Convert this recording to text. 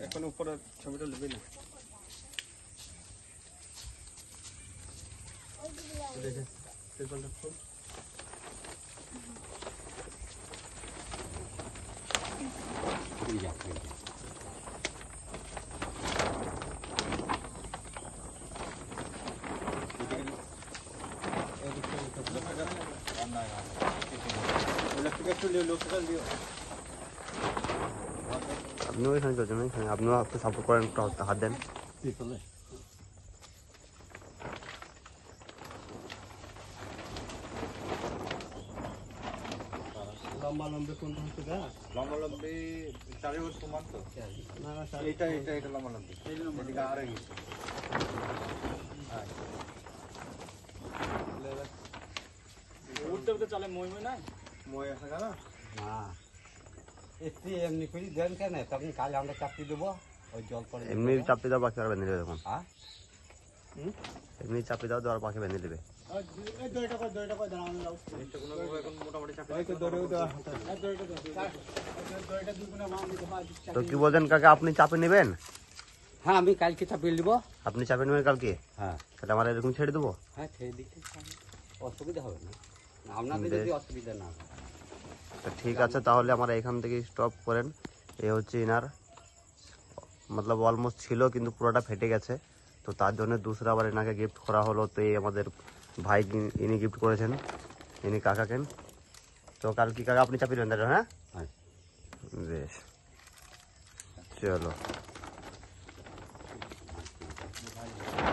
এখন উপরে ছবিটা নেবে না আপনিও এখানে চলছেন এখানে আপনিও একটু সাপোর্ট করেন, একটু হাত দেন। লম্বালম্বি কোনটা হচ্ছে গাছ লম্বালম্বি 4 বছর সমান তো না না এটা লম্বালম্বি এদিকে আরে গেছে উঠতে উঠতে চলে মই না মই আছে না না একটু এমনি করে দেন কেন তখন কাল আমরা চাপি দেবো ওই জল পরে এমনি চাপতে দাও, পাখি আর বেঁধে দেবে তখন। হ্যাঁ এমনি চাপতে দাও, দেওয়ার পাখি বেঁধে দেবে। এই দড়িটা কই দাঁড়ানো যাও এটা কোনো এখন মোটামুটি চাপে এই তো দড়িও দেওয়া হতো এই দড়িটা দুগুণা মাল দিতে হয় তো কি বলছেন কাকা, আপনি চাপে নেবেন? হ্যাঁ আমি কালকে চাপিয়ে দেবো। আপনি চাপে নেবেন কালকে? হ্যাঁ তাহলে আমরা এরকম ছেড়ে দেবো? হ্যাঁ ছেড়ে দিতে অসুবিধা হবে না, আপনাদের যদি অসুবিধা না হয়। তো ঠিক আছে, তাহলে আমরা এখান থেকে স্টপ করেন। এ হচ্ছে ইনার মতলব অলমোস্ট ছিল কিন্তু পুরোটা ফেটে গেছে, তো তার জন্য দুসরা আবার এনাকে গিফট করা হলো। তো এই আমাদের ভাই ইনি গিফট করেছেন, ইনি কাকাকে। তো কাল কি কাকা আপনি চাপিয়ে দেবেন তাহলে? হ্যাঁ হ্যাঁ বেশ, চলো।